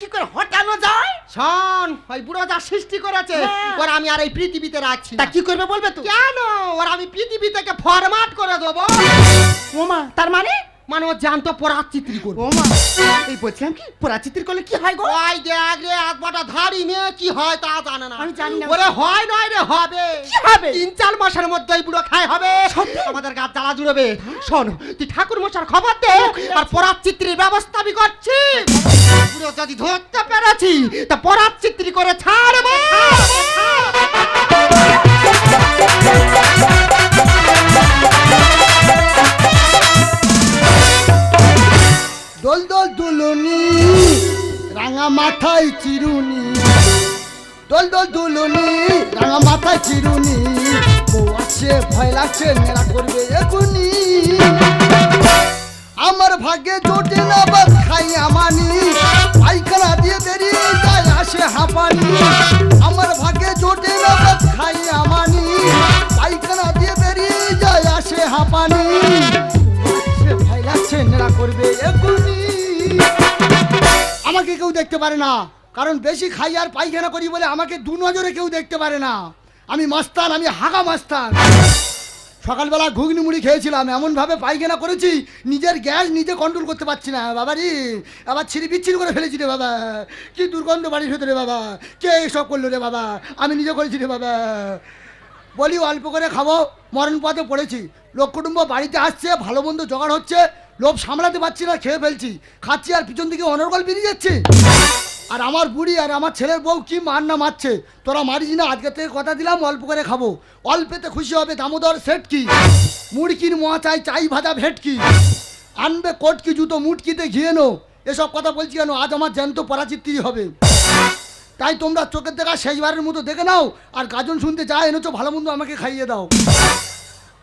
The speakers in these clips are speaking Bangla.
কি করে হটানো যায়? শোন, ওই বুড়ো যা সৃষ্টি করেছে ওর আমি আর এই পৃথিবীতে রাখছি তা না। কি করবে বলবে তো? কেন? ওর আমি পৃথিবী থেকে ফরম্যাট করে দেবো। ওমা, তার মানে মানে ও জানতো পরাচিত্রী করবো। ওমা, এই বলছিলাম কি পরাচিত্রী করলে কি হয় গো? ওই দেখ রে, এক বটা ধাড়ি নিয়ে কি হয় তা জানে না। আমি জানি না। ওরে হয় নয় রে, হবে। কি হবে? 3-4 মাসের মধ্যে এই বুড়ো খাই হবে। সত্যি? আমাদের গাছ জ্বালা জুড়বে। শোন, তুই ঠাকুর মশার খবর দে, আর পরাচিত্রীর ব্যবস্থা আমি করছি। বুড়ো যদি ধরতে পেরেছি তা পরাচিত্রী করে ছাড়বো। দোল দোল দুলুনি রাঙা মাথায় চিরুনি, দোল দোল দুলুনি রাঙা মাথায় চিরুনি, বউ আছে ভয় লাগছে নেড়া করবে এগুনি। আমার ভাগ্যে জোটে না বাদ খাই আমানি, পায়খানা দিয়ে বেরিয়ে যায় আসে হাঁপানি। আমার ভাগ্যে জোটে না বাদ খাই আমানি, পায়খানা দিয়ে বেরিয়ে যায় আসে হাঁপানি। ভয় লাগছে নেড়া করবে এগুনি। আমাকে কেউ দেখতে পারে না, কারণ বেশি খাই আর পায়খানা করি বলে আমাকে দু নজরে কেউ দেখতে পারে না। আমি মাস্তান, আমি হাগা মাস্তান। সকালবেলা ঘুগনি মুড়ি খেয়েছিলাম, এমনভাবে পায়খানা করেছি নিজের গ্যাস নিজে কন্ট্রোল করতে পারছি না। বাবারি আবার ছিঁড়ি বিচ্ছিরি করে ফেলেছি রে বাবা, কি দুর্গন্ধ বাড়ির ভেতরে বাবা, কে এসব করলো রে বাবা, আমি নিজে করেছি রে বাবা। বলি অল্প করে খাবো, মরণ পথে পড়েছি। লোক কুটুম্ব বাড়িতে আসছে, ভালো মন্দ জোগাড় হচ্ছে, লোভ সামলাতে পারছি না, খেয়ে ফেলছি, খাচ্ছি আর পিছন দিকে অনর্গল বেরিয়ে যাচ্ছে। আর আমার বুড়ি আর আমার ছেলের বউ কি মার না মারছে, তোরা মারিস না, আজকে থেকে কথা দিলাম অল্প করে খাবো, অল্পেতে খুশি হবে। দামোদর সেট কি মুড়কির মোয়া চাই, চাই ভাজা ভেটকি, আনবে কোটকি জুতো মুটকিতে ঘিয়ে নো। এসব কথা বলছি কেন, আজ আমার জ্যান্ত পরাচিত্রী হবে। তাই তোমরা চোখের দেখা শেষবারের মতো দেখে নাও, আর গাজন শুনতে যা এনেছো ভালো মন্দ আমাকে খাইয়ে দাও।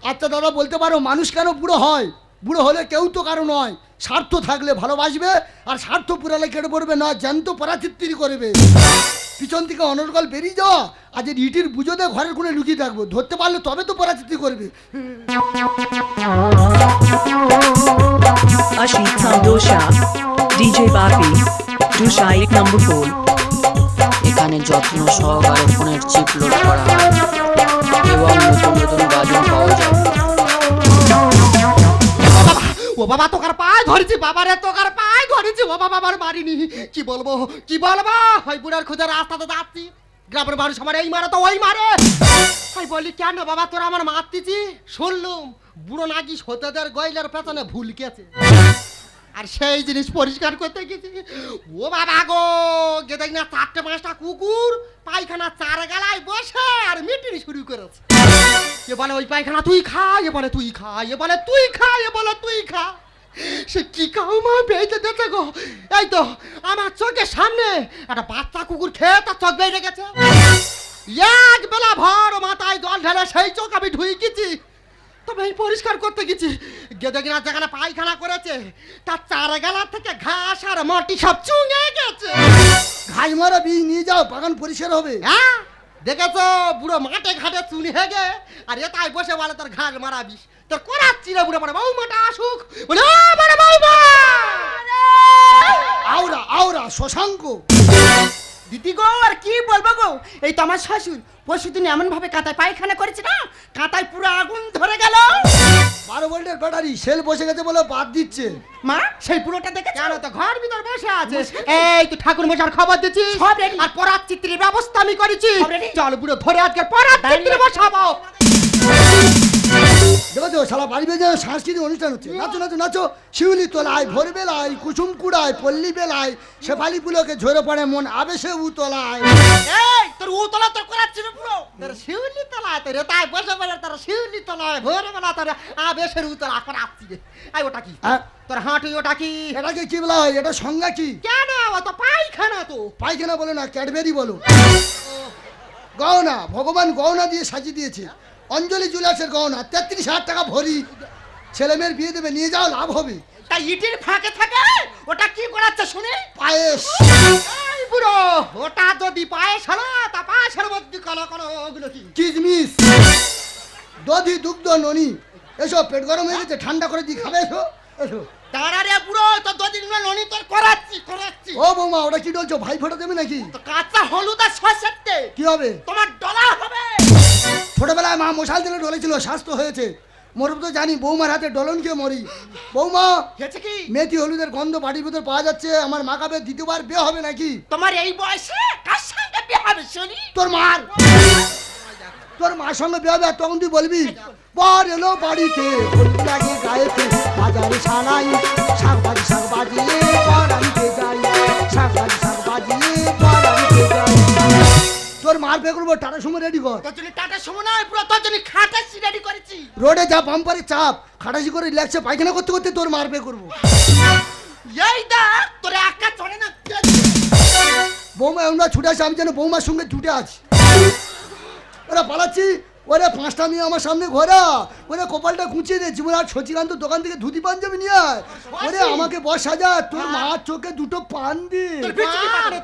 আচ্ছা দাদা, বলতে পারো মানুষ কেন বুড়ো হয়? বুড়ো হলে কেউ তো কারো নয়, স্বার্থ থাকলে ভালোবাসবে, আর স্বার্থ পুরালে কেটে পড়বে না, জ্যান্ত পরাচিত্রী করবে। পিছন থেকে অনর্গল বেরিয়ে যাওয়া, আজ ইটির বুঝোতে ঘরের কোণে লুকিয়ে থাকবো, ধরতে পারলে তবে তো পরাচিত্রী করবে। Ashita Dosha, DJ Bapi, Dosha 1 number 4. এখানে যত্ন সহকারে ফোনের চিপ লোড করা হয় এবং নতুন নতুন গাজন পাওয়া যায়। ও বাবা, তোকার পায়ে ধরেছি বাবা রে, তোকার পায়ে ধরেছি ও বাবা, আমার মারিনি। কি বলবো কি বলবো, ওই বুড়ার খুঁজে রাস্তাতে যাচ্ছি, গ্রামের মানুষ আমার এই মারে তো ওই মারে। আমি বলি কেন বাবা তোরা আমার মারতিছি? শুনলুম বুড়ো নাকি সতেদের গয়লার পেছনে ভুল গেছে, আর সেই জিনিস পরিষ্কার করতে গেছি। ও বাবা গো, গে দেখ না 4-5টা কুকুর পায়খানা 4 গালায় বসে আর মিটিং শুরু করেছে। এ বলে ওই পায়খানা তুই খা, এ বলে তুই খা, এ বলে তুই খা, এ বলে তুই খা। সে কি কাউমা বেঁচে দেখে গো, এই তো আমার চোখের সামনে একটা বাচ্চা কুকুর খেয়ে তার চোখ বেড়ে গেছে। এক বেলা ভর মাথায় জল ঢেলে সেই চোখ আমি ঢুকিয়েছি। তবে এই পরিষ্কার করতে গেছি, গেদে কিনা যেখানে পায়খানা করেছে তার 4 গালা থেকে ঘাস আর মাটি সব চুঙে গেছে। ঘাই মারা বীজ নিয়ে যাও, বাগান পরিষ্কার হবে। হ্যাঁ দেখেছো, বুড়ো মাঠে ঘাটে চুনি হেগে আর এটাই বসে বলে তোর ঘাস মারাবিস, তোর করাচ্ছি না বুড়ো, বড় বৌমাটা আসুক বলে ও বড় বৌমা আওরা আওরা শশাঙ্ক। দিদি গো, আর কি বলবো গো, এই তো আমার শ্বশুর পরশুদিন এমন ভাবে কাঁটায় পায়খানা করেছে না, কাঁটায় পুরো আগুন ধরে গেল। 12 ভোল্টের ব্যাটারি সেল বসে গেছে বলে বাদ দিচ্ছে। মা সেই পুরোটা দেখেছো? কেন তো ঘর ভিতর বসে আছে। এই তুই ঠাকুর মশার খবর দিচ্ছিস, সব ready। আর পরাচিত্রীর ব্যবস্থা আমি করেছি। সব ready। চল বুড়ো ধরে আজকে পরাচিত্রী বসাবো। দেখো শালা বাড়ি বেজে সাংস্কৃতিক অনুষ্ঠান হচ্ছে, নাচো নাচো নাচো। শিউলি তোলায় ভোর বেলায়, কুসুম কুড়ায় পল্লী বেলায়, শেফালি ফুলকে ঝরে পড়ে মন আবেশে উতলায়। এই তোর উতলা তোর করাচ্ছি না পুরো, তোর শিউলি তলায় তোর তাই বসে বলে তোর শিউলি তলায় ভোরে বেলা তোর আবেশের উতলা করাচ্ছি রে। এই ওটা কি হ্যাঁ? তোর হাঁটুই ওটা কি? এটাকে কি বলা হয়? এটা সংজ্ঞা কি? কেন ও তো পায়খানা তো। পায়খানা বলো না, ক্যাডবেরি বলো। গহনা, ভগবান গহনা দিয়ে সাজিয়ে দিয়েছে। অঞ্জলি জুয়েলার্সের গহনা 33,000 টাকা ভরি। ছেলে মেয়ের বিয়ে দেবে, নিয়ে যাও, লাভ হবে। তা ইটির ফাঁকে থাকে ওটা কি করাচ্ছে শুনে? পায়েস। এই বুড়ো, ওটা যদি পায়েস হলো তা পায়েসের মধ্যে কোনো কোনো ওগুলো কি? কিশমিশ, দধি, দুগ্ধ, ননি, এসব পেট গরম হয়ে গেছে, ঠান্ডা করে দিয়ে খাবে। এসো এসো। দাঁড়া রে বুড়ো, তো দুদিন ননি তোর করাচ্ছি। ও বৌমা, ওটা কি বলছো? ভাই ফোটা দেবে নাকি? তো কাঁচা হলুদ আর সরষেতে কি হবে? তোমার ডলা হবে। ছোটবেলায় মা মশাল দিলে ডলেছিল, স্বাস্থ্য হয়েছে। মরব তো জানি, বৌমার হাতে ডলন খেয়ে মরি। বৌমা, হয়েছে কি? মেথি হলুদের গন্ধ বাড়ির ভিতর পাওয়া যাচ্ছে। আমার মা কাবে দ্বিতীয়বার বিয়ে হবে নাকি? তোমার এই বয়সে কার সঙ্গে বিয়ে হবে শুনি? তোর মার, তোর মার সঙ্গে বিয়ে হবে। আর তখন তুই বলবি পর এলো বাড়িতে, হলুদ লাগে গায়েতে, বাজারে সানাই, শাক বাজিয়ে পর আনতে যাই, শাক বাজিয়ে পর আনতে যাই। তোর মার পে করবো, টাটা সময় রেডি কর। তোর জন্য টাটা সময় নয়, পুরো তোর জন্য খাটাচ্ছি রেডি করেছি। রোডে যা বাম্পারে চাপ, খাটাসি করে রিল্যাক্সে পায়খানা করতে করতে তোর মার পে করবো। এই দেখ তোর একা চলে না। বৌমা আমরা ছুটে আসি, আমি যেন বৌমার সঙ্গে ছুটে আছি। ওরা পালাচ্ছি, ওরে 5টা মেয়ে আমার সামনে ঘোরা, ওরে কপালটা গুছিয়ে দে, জীবন আর সচিকান্ত দোকান থেকে ধুতি পাঞ্জাবি নিয়ে আয়। ওরে আমাকে বস সাজা, তোর মার চোখে দুটো পান দি।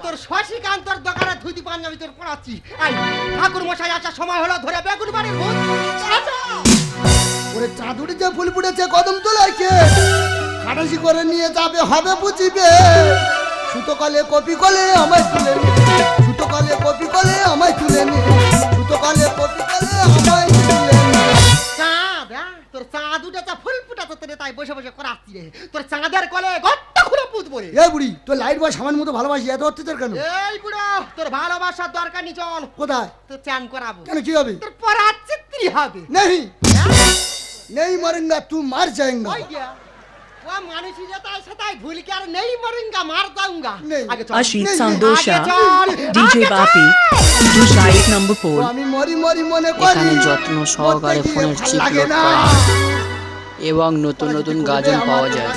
তোর শশীকান্তর দোকানে ধুতি পাঞ্জাবি তোর পড়াচ্ছি। আই ঠাকুর মশাই আসার সময় হলো, ধরে বেগুন বাড়ির ভূত সাজা। ওরে চাঁদুরি যে ফুল ফুটেছে কদম তোলায় কে, খাটাসি করে নিয়ে যাবে হবে বুঝিবে। সুতো কলে কপি কলে আমায় তুলে নে, সুতো কলে কপি কলে আমায় তুলে নে, সুতো কলে কপি কলে আমায় তুলে নে। চাঁদ, তোর চাঁদ উঠেছে, ফুল ফুটাতে তোরে তাই বসে বসে করাচ্ছি রে। তোর চাঁদের কলে ঘরটা খুলে পুঁতবো রে। এই বুড়ি, তোর লাইট বয় সামান মতো ভালোবাসি, এত অত্যাচার কেন? এই বুড়ো, তোর ভালোবাসার দরকার নেই, চল কোথায়? তোর চান করাবো। কেন, কি হবে? তোর পরার চিত্রি হবে। নেই নেই মরেঙ্গা, তুই মার যায়েঙ্গা। ওই গিয়া, ও মানুষই যেটা আছে তাই ভুল কি আর নেই মরেঙ্গা, মার যাऊंगा। নেই। আগে চল। Ashit नहीं, Sandosha, आगे चल, DJ आगे Bapi, चल। Dushait number 4. আমি মরি মরি মনে করি, এখানে যত্ন সহকারে মরতে গিয়ে ফোনের ভাল চিপ লাগে লোড না। করা হয় এবং নতুন নতুন গাজন পাওয়া যায়।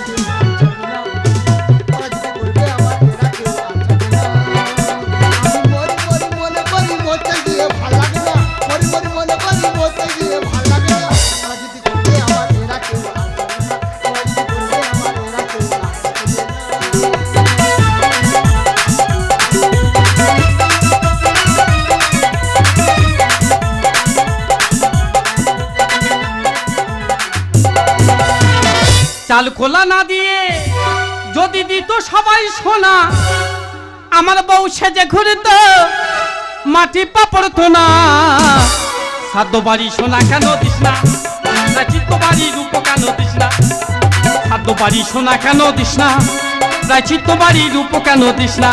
চাল খোলা না দিয়ে যদি দিত সবাই সোনা, আমার বউ সেজে ঘুরত মাটি পাপড় তোনা। সাধ্য বাড়ি সোনা কেন দিস না, চিত্ত বাড়ি রূপ কেন দিস না, সাধ্য বাড়ি সোনা কেন দিস না, চিত্ত বাড়ি রূপ কেন দিস না।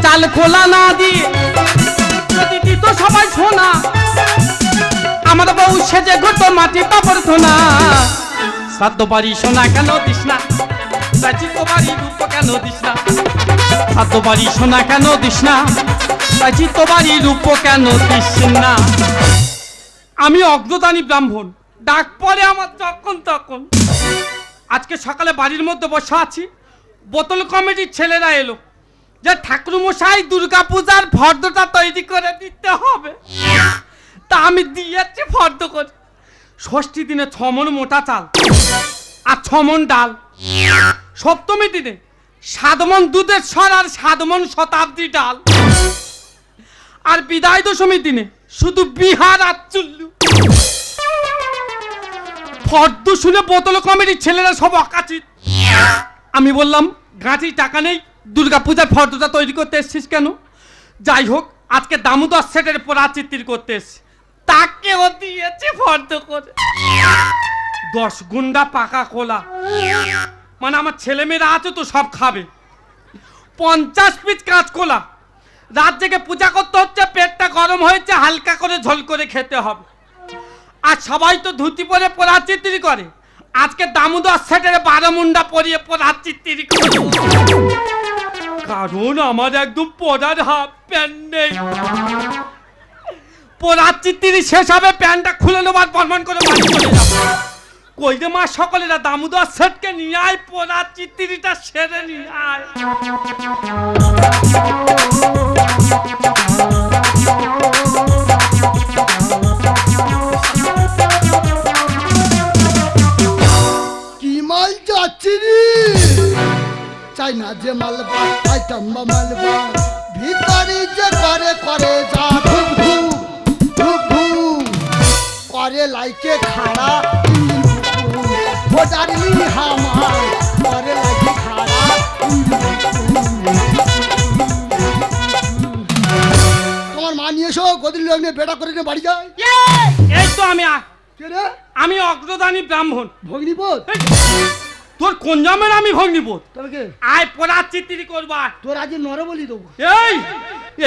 চাল খোলা না দিয়ে যদি দিত সবাই সোনা, আমার বউ সেজে ঘুরত মাটি পাপড় তোনা। সাধ্য বাড়ি সোনা কেন দিস না, চিত্ত বাড়ি রূপ কেন দিস না, সাধ্য বাড়ি সোনা কেন দিস না, চিত্ত বাড়ি রূপ কেন দিস না। আমি অগ্রদানী ব্রাহ্মণ, ডাক পরে আমার যখন তখন। আজকে সকালে বাড়ির মধ্যে বসে আছি, বোতল কমিটির ছেলেরা এলো যে ঠাকুরমশাই দুর্গা পূজার ফর্দটা তৈরি করে দিতে হবে। তা আমি দিয়েছি ফর্দ করে। ষষ্ঠী দিনে 6 মণ মোটা চাল আর 6 মণ ডাল, সপ্তমী দিনে 7 মণ দুধের সর আর 7 মণ শতাব্দী ডাল, আর বিদায় দশমীর দিনে শুধু বিহার আর চুল্লু। ফর্দ শুনে বোতল কমিটির ছেলেরা সব অকাচিত। আমি বললাম, গাঁটি টাকা নেই, দুর্গা পূজার ফর্দটা তৈরি করতে এসছিস কেন? যাই হোক, আজকে দামোদর সেটের পরাচিত্র করতে এসছি, তাকেও দিয়েছে ফর্দ করে। 10 গুন্ডা পাকা কোলা, মানে আমার ছেলে মেয়েরা আছে তো সব খাবে। 50 পিস কাঁচকলা, রাত জেগে পূজা করতে হচ্ছে, পেটটা গরম হয়েছে, হালকা করে ঝোল করে খেতে হবে। আর সবাই তো ধুতি পরে পরাচিত্র করে, আজকে দামোদর সেটের 12 মুন্ডা পরিয়ে পরাচিত্র করে। কারণ আমার একদম পরার হাফ প্যান্ট নেই। পরাচিত্র শেষ হবে, প্যান্টটা খুলে নেবার বর্মন করে বাড়ি চলে যাবো। কই রে মা সকলেরা, দামোদর সেটকে নিয়ে আয়, পরাচিত্রটা সেরে নিয়ে আয়। কি মাল যাচ্ছি রে, চাই না যে মালবা আইটাম মালবা, ভিতরে যে করে করে যা ধুপ ধুপ ধুপ ধুপ করে, লাইকে খাড়া ও ডার্লিং হামার করে লাগি খারাপ। তোমার মা নিয়ে এসো, গদির লগ্নে বেটা করে নিয়ে বাড়ি যায়। এই তো কে রে? আমি অগ্রদানী ব্রাহ্মণ। ভগ্নিপদ? এই, তোর কোন জন্মের আমি ভগ্নিপদ? তবে কে? আয় পড়া চিত্রি করবা। তোর আজ নর বলি দেবো।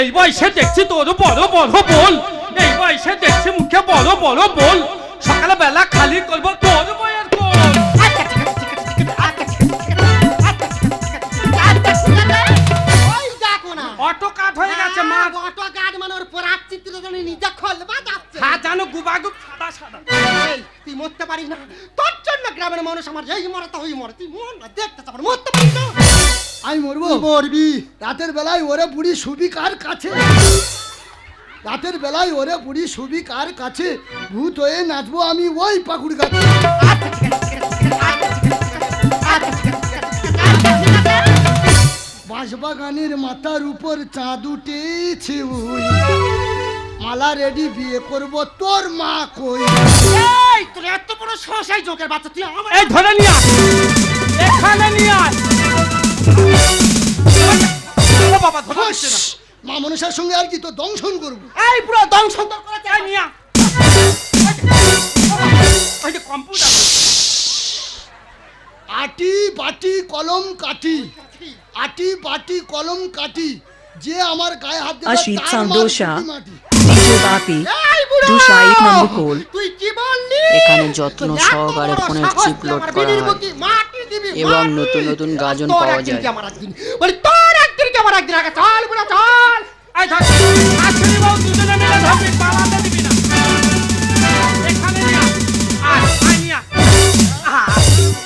এই বয়সে দেখছি তোর বড় বড় বল, এই বয়সে দেখছি মুখে বড় বড় বল, সকালে বেলা খালি করব তোর বয়ের কোল। ওই দেখো না, অটো কাট হয়ে গেছে মা। অটো গার্ড মানে ওর পরাগ চিত্র জানি নিজে খলবা যাচ্ছে। হ্যাঁ জানো গুবাগুব সাদা সাদা। এই, তুই মরতে পারিস না, তোর জন্য গ্রামের মানুষ আমার এই মরতা ওই মরে, তুই মর না, দেখতে চাপ মরতে পারিস না। আমি মরবো? মরবি। রাতের বেলায় ওরে বুড়ি শুবি কার কাছে? রাতের বেলায় ওরে বুড়ি শুবি কার কাছে? ভূত হয়ে নাচবো আমি ওই পাকুড় গাছে। বাঁশবাগানের মাথার উপর চাঁদ উঠেছে ওই, মালা রেডি বিয়ে করব তোর মা কই? এই, তোর এত বড় সসাই জোকের বাচ্চা, তুই আমার এই ধরে নিয়ে আয়, এখানে নিয়ে আয়। ও বাবা ধরে ফস! নিচ্ছে না। মা মনসার সঙ্গে আর কি তো দংশন করবো। এই পুরো দংশন তোর করেছে, এই নিয়ে আয়। ওই যে কম্পিউটার। আটি বাটি কলম কাটি, আটি বাটি কলম কাটি, যে আমার গায়ে হাত দেবে Ashit তার মার Sandosha, কুটি মাটি। DJ Bapi, Dusha 8 number call. তুই কি বললি? এখানে যত্ন সহকারে ফোনের চিপ লোড করা হয় মাটি দিবি এবং নতুন নতুন গাজন পাওয়া যায়। আমার একদিন বলি তোর একদিন কি আমার একদিন, আগে চল বুড়া চল। এই ধর, আজকে বাবু দুজনে মিলে ধরবি, পালাতে দিবি না। এখানে নিয়ে আয়, আয়, আয় নিয়ে আয়।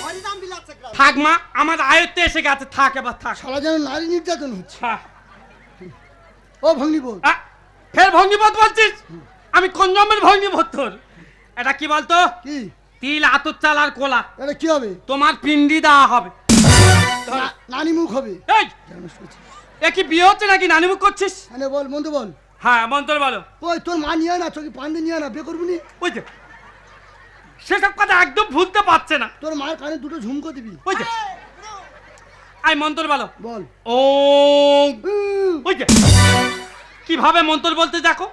হরিনাম বিলাচ্ছে গ্রাম। থাক মা, আমার আয়ত্তে এসে গেছে, থাক এবার থাক। শালা যেন নারী নির্যাতন হচ্ছে। হ্যাঁ। ও ভগ্নিপদ, আ, ফের ভগ্নিপথ বলছিস? আমি কোন জন্মের ভগ্নিপথ তোর? এটা কি বলতো? কি তিল আতর চাল আর কোলা, এটা কি হবে? তোমার পিন্ডি দেওয়া হবে। নানি মুখ হবে। এই, এ কি বিয়ে হচ্ছে নাকি নানিমুখ করছিস? মানে বল বন্ধু বল। হ্যাঁ মন্তর বলো। ওই তোর মা নিয়ে আয় না, চোখে পান দিয়ে নিয়ে আয় না, বিয়ে করবি নি? ওই যে সেসব কথা একদম ভুলতে পারছে না। তোর মায়ের কানে দুটো ঝুমকো দিবি। ওই যে আই মন্তর বলো। বল। ও ওই যে কিভাবে মন্তর বলতে দেখো,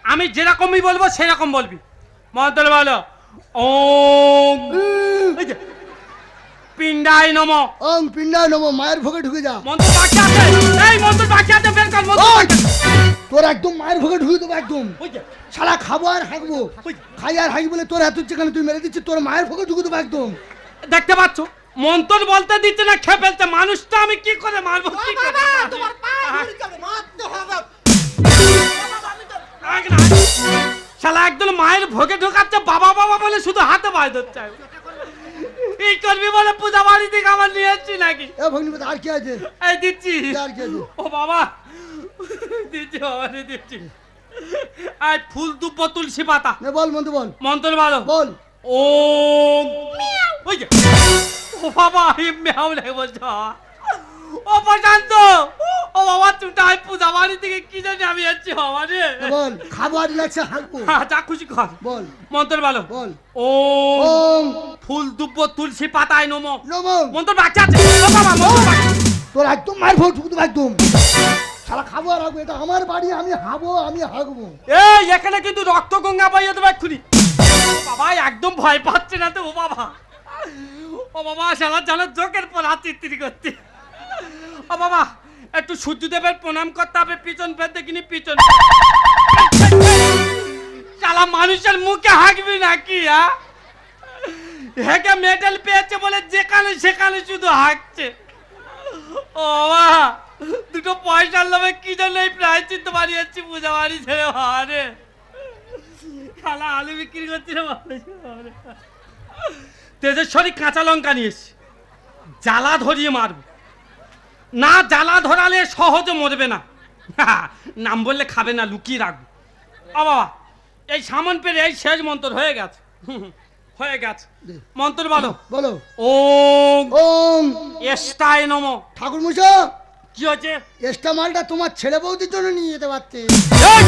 আমি যেরকমই বলবো সেরকম বলবি। মন্তর বলো। ও ওই যে পিণ্ডায় নমঃ। ওং পিণ্ডায় নমঃ, মায়ের ভোগে ঢুকে যা। মন্তর বাকি আছে, এই মন্তর বাকি আছে, বের কর মন্তর ওই! বাকি আছে। তোর একদম মায়ের ভোগে ঢুকে দেবো একদম। ওই যে শালা খাবো আর হাঁকবো, ওই। খাই আর হাঁকি বলে তোর এত যেখানে তুই মেরে দিচ্ছিস, তোর মায়ের ভোগে ঢুকে দেবো একদম। দেখতে পাচ্ছ, মন্তর বলতে দিচ্ছে না, খেয়ে ফেলছে। মানুষটা আমি কি করে মারবো? কি করে মারবো? আগ না। শালা একদম মায়ের ভোগে ঢোকাচ্ছে, বাবা বাবা বলে শুধু হাতে বাজ ধরছে। এই করবি বলে পূজা বাড়ি থেকে আমার নিয়ে এসছি নাকি? এ ভগ্নিপদ আর কি আছে? এই দিচ্ছি। আর কি আছে? ও বাবা দিচ্ছি, বাবা দিচ্ছি। এই ফুল দুব্ব তুলসী পাতা। নে বল বন্ধু বল। মন্ত্র ভালো বল। ও ওই যে ও বাবা মেয়াও লাগে বলছো। ও প্রশান্ত, ও বাবা তুমি তাই পূজা বাড়ি থেকে কি জানি আমি যাচ্ছি বাবা রে। নে বল। খাবো আর লাগছে হাঁকবো। হ্যাঁ, যা খুশি কর। বল। মন্ত্র ভালো বল। ও ওং ফুল দুব্ব তুলসী পাতায় নমঃ। নমঃ। মন্ত্র বাকি আছে। ও বাবা মন্ত্র বাকি। তোর একদম মায়ের ভোগ ঢুকে দেবো একদম। শালা খাবো আর হাঁকবো, এটা আমার বাড়ি, আমি হাবো আমি হাঁকবো। এই এখানে কিন্তু রক্ত গঙ্গা বইয়ে দেবে এক্ষুনি। ও বাবা একদম ভয় পাচ্ছে না তো? ও বাবা, ও বাবা শালা জানো চোখের পর হাত চিত্রি করতে। ও বাবা একটু সূর্যদেবের প্রণাম করতে হবে, পিছন ফের দেখিনি পিছন। শালা মানুষের মুখে হাঁকবি নাকি? হেঁকে মেডেল পেয়েছে বলে যেখানে সেখানে শুধু হাঁকছে। ও বাবা দুটো পয়সার লোভে কি জন্য এই প্রায়শ্চিত্ত বাড়ি যাচ্ছি পূজা বাড়ি ছেড়ে বাবা রে। শালা আলু বিক্রি করছি রে বাবা। তেজস্বরী কাঁচা লঙ্কা নিয়ে এসছি, জ্বালা ধরিয়ে মারবো না, জ্বালা ধরালে সহজে মরবে না। নাম বললে খাবে না, লুকিয়ে রাখবো। ও বাবা এই সামন পেরে এই শেষ মন্ত্র হয়ে গেছে। হয়ে গেছে মন্ত্র বলো। বলো। ওম ওং এষ্টায় নমঃ। ঠাকুর মশা, কি হচ্ছে? এক্সট্রা মালটা তোমার ছেলে বৌদির জন্য নিয়ে যেতে পারতে। এই!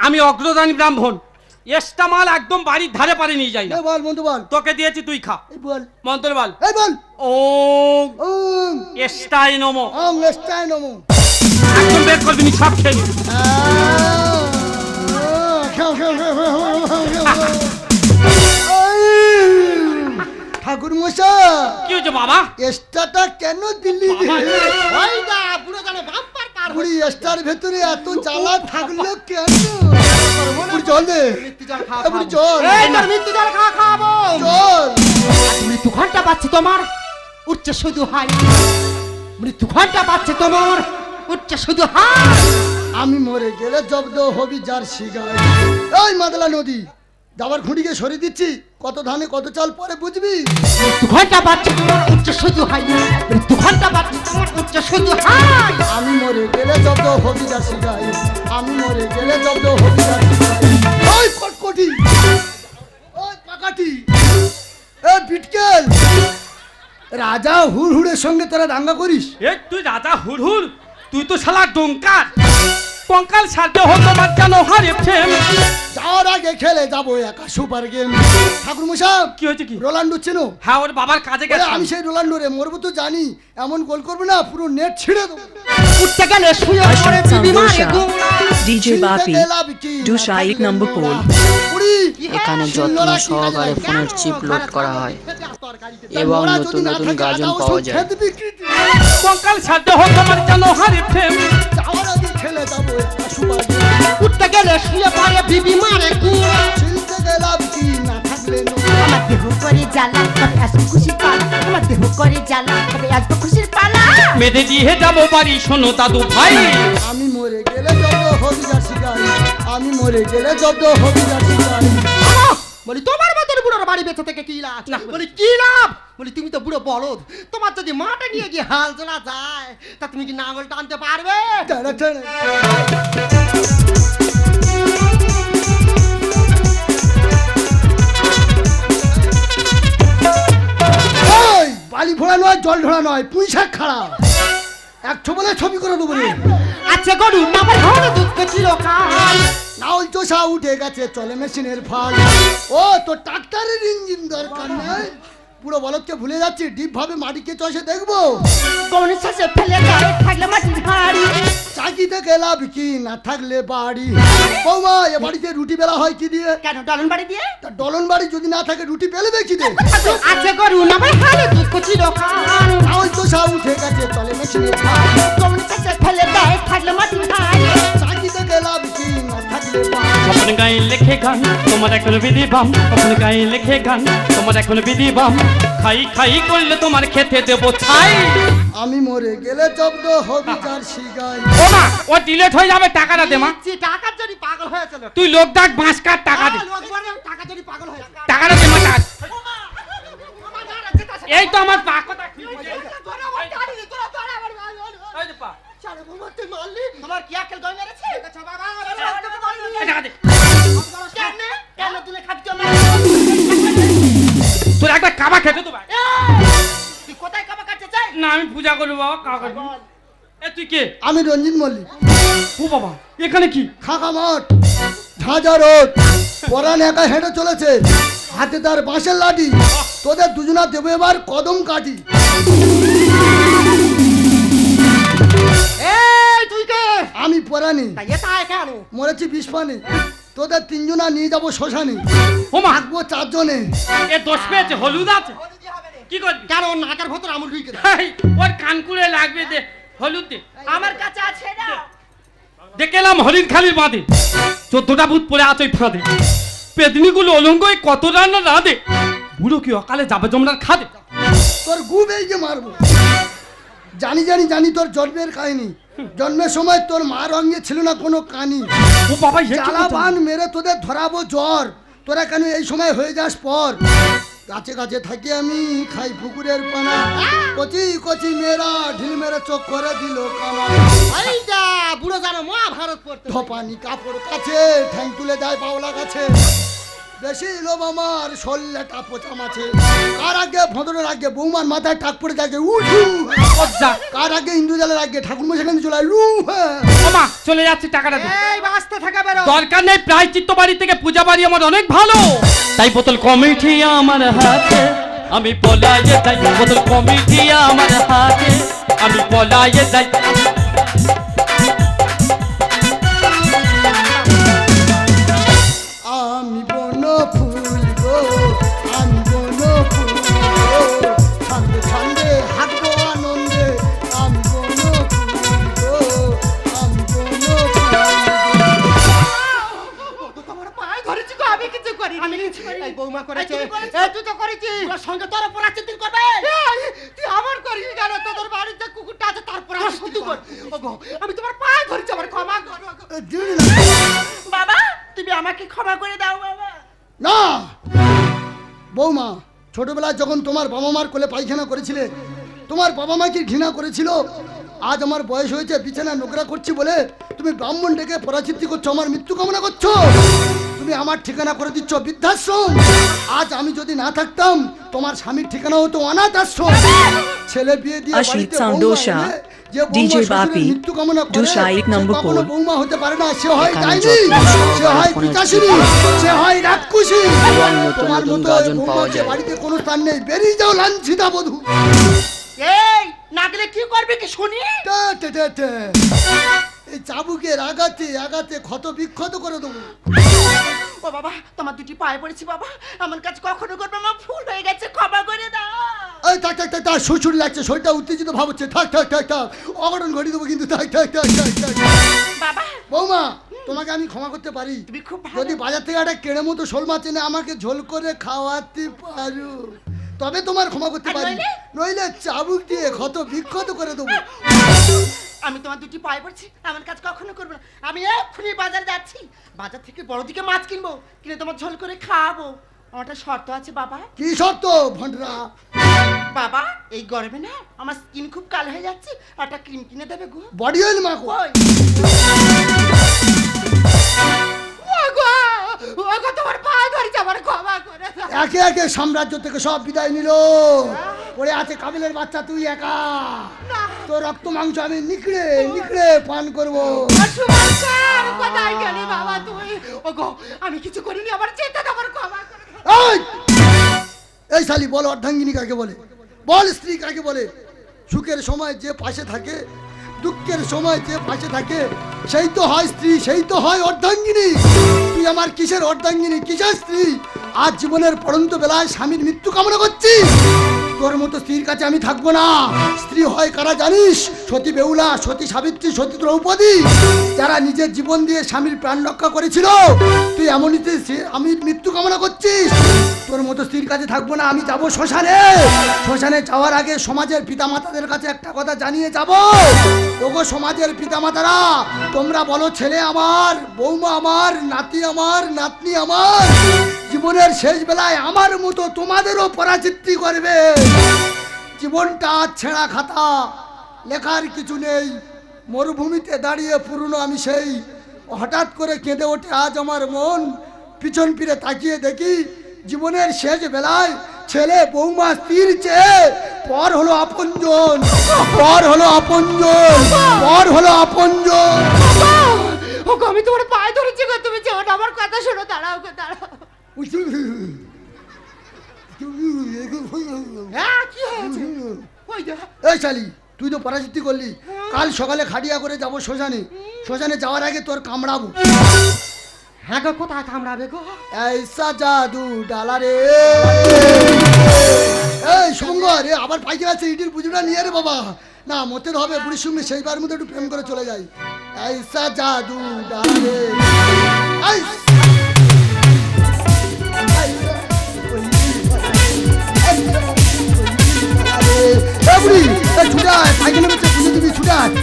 আমি অগ্রদানী ব্রাহ্মণ, এক্সট্রা মাল একদম বাড়ির ধারে পারে নিয়ে যাই না। এই বল মন্ত্র বল, তোকে দিয়েছি তুই খা। এই বল, মন্ত্র বল। এই বল। ওম ওম এক্সট্রাই নমো। ওম এস্টাই নমো। একদম বের করবি নি, সব খেয়ে নিবি। ঠাকুর মশাই, কি হয়েছে বাবা? এস্টাটা কেন দিল্লি? ওই দা বুড়ো জানে বাম্পার পার বুড়ি এস্টার ভেতরে এত জ্বালা থাকলো কেন? বুড়ি জল দে, মৃত্যু জল এ বুড়ি জল, এই তোর মৃত্যু জল খাওয়াবো। জল। মৃত্যু ঘন্টা পাচ্ছে তোমার, উঠছে শুধু হাই। মৃত্যু ঘন্টা পাচ্ছে তোমার, উঠছে শুধু হাই। আমি মরে গেলে জব্দ হবি যার শিগায়। এই মাদলা নদী, যাবার খুঁড়িকে সরিয়ে দিচ্ছি, কত ধানে কত চাল পরে বুঝবি। মৃত্যু ঘন্টা পাচ্ছে তোমার, উঠছে শুধু হাই। মৃত্যু ঘন্টা পাচ্ছে তোমার, উঠছে শুধু হাই। আমি মরে গেলে জব্দ হবি যার শিগায়। আমি মরে গেলে জব্দ হবি যার শিগায়। ওই কটকটি, ওই পাকাটি, এ বিটকেল, রাজা হুড়হুড়ের সঙ্গে তোরা দাঙ্গা করিস। এই তুই রাজা হুড়হুড়, তুই তো শালা ডঙ্কার। কঙ্কাল সাজতে হতো বাচ্চানো হারে ফেম। যাওয়ার আগে খেলে যাবো একা সুপার গেম। ঠাকুর মশাই, কি হয়েছে কি? রোনাল্ডো চেনো? হ্যাঁ, ওর বাবার কাজে ওরে, গেছে। আমি সেই রোনাল্ডো রে, মরবো তো জানি, এমন গোল করবো না পুরো নেট ছিঁড়ে দেবো। উঠতে গেলে শুয়ে পড়ে Ashok বিবি মারে Sangosha, গোলা। DJ Bapi, Dushaik number 4. এখানে যত্ন সহকারে ফোনের চিপ লোড করা হয় এবং নতুন নতুন গাজন পাওয়া যায়। কঙ্কাল সাজতে হতো বাচ্চানো হারে ফেম। খেলে যাবো একা সুপার গেম। উঠতে গেলে শুয়ে পড়ে বিবি মারে গোলা। ছিলতে গেলাম কি না থাকলে নো। আমার দেহ করে জ্বালা, তবে আসবো খুশির পালা। আমার দেহ করে জ্বালা, তবে আসবো খুশির পালা। মেধে দিয়ে যাবো বাড়ি, শোনো দাদু ভাই। আমি মরে গেলে জব্দ হবি যার শিকারি। আমি মরে গেলে জব্দ হবি যার শিকারি। বলি তোমার মতন বুড়োর বাড়ি বেঁচে থেকে কি লাভ? বলি কি লাভ? বলি তুমি তো বুড়ো বলদ, তোমার যদি মাঠে নিয়ে গিয়ে হাল চলা যায়, তা তুমি কি নাঙ্গল টানতে পারবে? টানা টানা। ওই, বালি ফোড়া নয়, জল ঢোড়া নয়, পুঁই শাক খাড়া। একশো বলে ছবি করে দেবো রে। আছে গরু নামের ঘরে দুধ চিরকাল। নাউল চোষা উঠে গেছে, চলে মেশিনের ফাল। ও তো ট্রাক্টরের ইঞ্জিন দরকার নাই। পুরো বলদকে ভুলে যাচ্ছি, ডিপ ভাবে মাটিকে চষে দেখবো। কোন শেষে ফেলে যায় থাকলে মাটির হাড়ি। চাকিতে গেলাম কি না থাকলে বাড়ি। বৌমা, এ বাড়িতে রুটি বেলা হয় কি দিয়ে? কেন ডলন বাড়ি দিয়ে? তা ডলন বাড়ি যদি না থাকে রুটি বেলবে কি দিয়ে? আছে গরু নামের ঘরে দুধ চিরকাল। নাউল চোষা উঠে গেছে, চলে মেশিনের ফাল। কোন শেষে ফেলে যায় থাকলে মাটির হাড়ি। চাকিতে গেলাম কি না থাকলে বাড়ি। স্বপ্ন গায়ে লেখে গান, তোমার এখন বিধি বাম। স্বপ্ন গায়ে লেখে গান, তোমার এখন বিধি বাম। খাই খাই করলে তোমার খেতে দেবো ছাই। আমি মরে গেলে জব্দ হবি যার শিগায়। ও মা, ও ডিলেট হয়ে যাবে, টাকাটা দে মা। যে টাকার জন্য পাগল হয়েছিল। তুই লোক ডাক, বাঁশ কাট, টাকা দে। টাকা জন্য পাগল হয়ে টাকাটা দে মা, টাকা। এই তো আমার পা কথা। এই যে পা। তোমার কি আকেল দই মেরেছে? এই টাকা দে। কেন তুলে খাচ্ছ না? তোর একটা কাবা খেতে তো ভাই। তুই কোথায় কাবা কাটতে চাই? না, আমি পূজা করবো বাবা, কাবা করবো। এ তুই কে? আমি রঞ্জিত মল্লিক, ও বাবা, এখানে কি? খাকা মঠ, ঝাঁঝা রোড। পরান একা হেঁটে চলেছে, হাতে তার বাঁশের লাঠি। তোদের দুজনা দেবো এবার কদম কাটি। এই তুই কে? আমি পরানি, তাই এটা কেন? মরেছি বিষপানে। তোদের তিনজনা নিয়ে যাবো শ্মশানে, ও মা, থাকবো চারজনে। এ দোষ পেয়েছে, হলুদ আছে। কি করবি? কেন নাকের ভেতর আমুল ঢুকে? এই, ওর কানকুড়ে লাগবে, দে হলুদ দে। আমার কাছে আছে না। দেখে এলাম হরিণ খালির বাঁধে 14টা ভূত পড়ে আছে ওই ফাঁদে। পেদনিগুলো অলঙ্গ কত রান্না রাধে। বুড়ো কি অকালে যাবে জমরার খাদে। তোর গু বেইকে মারবো। জানি জানি জানি তোর জন্মের কাহিনী। জন্মের সময় তোর মার অঙ্গে ছিল না কোনো কানি। ও বাবা, এ কি জ্বালা কথা? বান মেরে তোদের ধরাবো জ্বর। তোরা কেন এই সময় হয়ে যাস পর? গাছে গাছে থাকি আমি, খাই পুকুরের পানা। কচি কচি মেয়েরা ঢিল মেরে চোখ করে দিল কানা। এইটা বুড়ো জানো মহাভারত পড়তে। ধপানি কাপড় কাছে, ঠ্যাং তুলে যায় বাউলা গাছে। বেশি লোভ আমার শরীরটা পোচা মাছে। কার আগে ভদরের আগে বৌমার মাথায় টাক পড়ে থাকে উঠু। ও যা। কার আগে ইন্দুজালের আগে ঠাকুর মশাই চলে লু। ও মা চলে যাচ্ছি, টাকাটা দে। এই বাঁচতে থাকে বেরো। দরকার নেই, প্রায়শ্চিত্ত বাড়ি থেকে পূজা বাড়ি আমার অনেক ভালো। তাই বোতল কমিটি আমার হাতে, আমি পলাইয়ে যাই। বোতল কমিটি আমার হাতে, আমি পলাইয়ে যাই। আমি বন ফুল গো, আমি বন ফুল গো, ছন্দে ছন্দে হাঁটবো আনন্দে, আমি বন ফুল গো, আমি বন ফুল গো। তোমার পায়ে ধরেছি গো, আমি কিছু করি। আমি কিছু করিনি। এই বৌমা করেছে। এই তুই করেছিস? এই তুই তো করেছিস। তোর সঙ্গে তোর পরাচিত্তি করবে। এই, তুই আমার করিস কেন? তোদের বাড়িতে কুকুরটা আছে তারপর আমি শুধু কর। ওগো, আমি তোমার পায়ে ধরেছি, আমার ক্ষমা করো গো। দিদি না। বাবা তুমি আমাকে ক্ষমা করে দাও বাবা। না বৌমা, ছোটবেলায় যখন তোমার বাবা মার কোলে পায়খানা করেছিলে, তোমার বাবা মা কি ঘৃণা করেছিল? আজ আমার বয়স হয়েছে, বিছানা নোংরা করছি বলে তুমি ব্রাহ্মণ ডেকে পরাচিত্তি করছো, আমার মৃত্যু কামনা করছো। তুমি আমার ঠিকানা করে দিচ্ছ বৃদ্ধাশ্রম। আজ আমি যদি না থাকতাম, তোমার স্বামীর ঠিকানা হতো অনাথ আশ্রম। ছেলে বিয়ে দিয়ে Ashit বাড়িতে বৌমা Sandosha, এনে যে বৌমা DJ শ্বশুরের Bapi, মৃত্যু কামনা করে, Dusha এক সে number কখনো 4 বৌমা হতে পারে না। সে হয় এখানে ডাইনি, যত্ন সে হয় সহকারে পিতাসিনী, সে হয় রাক্ষসী। এবং নতুন তোমার নতুন মতো গাজন পাওয়া বৌমাকে যায়। বাড়িতে কোনো স্থান নেই, বেরিয়ে যাও লাঞ্ছিতা বধূ। এই না গেলে কি করবে কি শুনি? তে, তে, তে, তে। এই চাবুকের আঘাতে আঘাতে ক্ষত বিক্ষত করে দেবো। ও বাবা তোমার দুটি পায়ে পড়েছি বাবা, এমন কাজ কখনো করবে না, ভুল হয়ে গেছে, ক্ষমা করে দাও। এই থাক থাক থাক, তার শ্বশুর লাগছে, শরীরটা উত্তেজিত ভাব হচ্ছে। থাক থাক থাক থাক, অঘটন ঘটিয়ে দেবো কিন্তু। থাক থাক থাক থাক থাক। বাবা বৌমা, তোমাকে আমি ক্ষমা করতে পারি তুমি খুব ভালো। যদি বাজার থেকে একটা কেড়ে মতো শোল মাছ এনে আমাকে ঝোল করে খাওয়াতে পারো, তবে তোমার ক্ষমা করতে আর পারি। নইলে? নইলে চাবুক দিয়ে ক্ষত বিক্ষত করে দেবো। আমি তোমার দুটি পায়ে পড়ছি, এমন কাজ কখনো করবে না। আমি এক্ষুনি বাজার যাচ্ছি, বাজার থেকে বড় দিকে মাছ কিনবো, কিনে তোমার ঝোল করে খাওয়াবো। আমার একটা শর্ত আছে বাবা। কি শর্ত ভন্ডরা? বাবা এই গরমে না আমার স্কিন খুব কালো হয়ে যাচ্ছে, একটা ক্রিম কিনে দেবে গো। বডি অয়েল মাখো। ওই ওগো, ওগো, তোমার পায়ে ধরেছি, আমার ক্ষমা করে দাও। একে একে সাম্রাজ্য থেকে সব বিদায় নিল। পড়ে আছে কাবিলের বাচ্চা, তুই একা। তোর রক্ত মাংস আমি নিকড়ে নিকড়ে পান করবো। সুমাস্টার, কোথায় গেলি বাবা তুই? ওগো, আমি কিছু করিনি, আমার যেতে দাও, আমার ক্ষমা করে দাও। এই! এই শালি বল, অর্ধাঙ্গিনী কাকে বলে? বল স্ত্রী কাকে বলে? সুখের সময় যে পাশে থাকে, দুঃখের সময় যে পাশে থাকে, সেই তো হয় স্ত্রী, সেই তো হয় অর্ধাঙ্গিনী। তুই আমার কিসের অর্ধাঙ্গিনী, কিসের স্ত্রী? আজ জীবনের পড়ন্ত বেলায় স্বামীর মৃত্যু কামনা করছিস। তোর মতো স্ত্রীর কাছে আমি থাকবো না। স্ত্রী হয় কারা জানিস? সতী বেহুলা, সতী সাবিত্রী, সতী দ্রৌপদী, যারা নিজের জীবন দিয়ে স্বামীর প্রাণ রক্ষা করেছিল। তুই এমনই স্বামীর মৃত্যু কামনা করছিস। তোর মতো স্ত্রীর কাছে থাকবো না। আমি যাব শ্মশানে। শ্মশানে যাওয়ার আগে সমাজের পিতামাতাদের কাছে একটা কথা জানিয়ে যাব। ওগো সমাজের পিতামাতারা, তোমরা বলো ছেলে আমার, বৌমা আমার, নাতি আমার, নাতনি আমার, জীবনের শেষ বেলায় আমার মতো তোমাদেরও পরাচিত্তি করবে। জীবনটা আজ ছেঁড়া খাতা, লেখার কিছু নেই। মরুভূমিতে দাঁড়িয়ে পুরনো আমি সেই। হঠাৎ করে কেঁদে ওঠে আজ আমার মন। পিছন ফিরে তাকিয়ে দেখি জীবনের শেষ বেলায় ছেলে বৌমা স্ত্রীর চেয়ে পর হলো আপনজন, পর হলো আপনজন, পর হলো আপনজন। ওগো, আমি তোমার পায়ে ধরেছি গো, তুমি যেও না, আমার কথা শোনো, দাঁড়াও গো, দাঁড়াও। হ্যাঁ, কি হয়েছে? ওই দেখ। এই শালি, তুই তো পরাচিত্তি করলি। কাল সকালে খাটিয়া করে যাবো শ্মশানে। শ্মশানে যাওয়ার আগে তোর কামড়াবো। হ্যাঁ গো, কোথায় কামড়াবে গো? এইসা জাদু ডালা রে। এই সঙ্গ রে, আবার পাইকার আছে, ইটির পুজোটা নিয়ে রে বাবা। না মতে হবে, বুড়ির সঙ্গে সেইবার মধ্যে একটু প্রেম করে চলে যাই। এইসা জাদু ডালা রে। এই! এই বুড়ি, এই ছুটে আয়, পাইখানা বেঁচে পুজো দিবি, ছুটে আয়।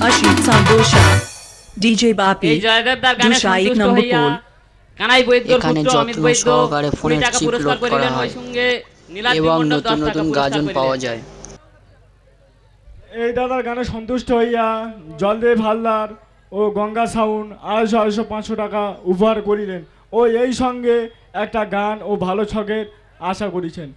Ashit Sandosha, DJ Bapi, এই জয়দেবদার গানে Dusha এক সন্তুষ্ট number হইয়া 4 কানাই বৈদ্যর এখানে পুত্র যত্ন অমিত বৈদ্য সহকারে 20 ফোনের টাকা চিপ পুরস্কার লোড করা করিলেন, হয় ওই সঙ্গে নীলাদ্রি এবং মণ্ডল নতুন 10 টাকা নতুন পুরস্কার গাজন পাওয়া করিলেন। যায়। এই দাদার গানে সন্তুষ্ট হইয়া জলদেব হালদার ও গঙ্গা সাউন্ড 250-500 টাকা উপহার করিলেন ও এই সঙ্গে একটা গান ও ভালো ছকের আশা করেছেন।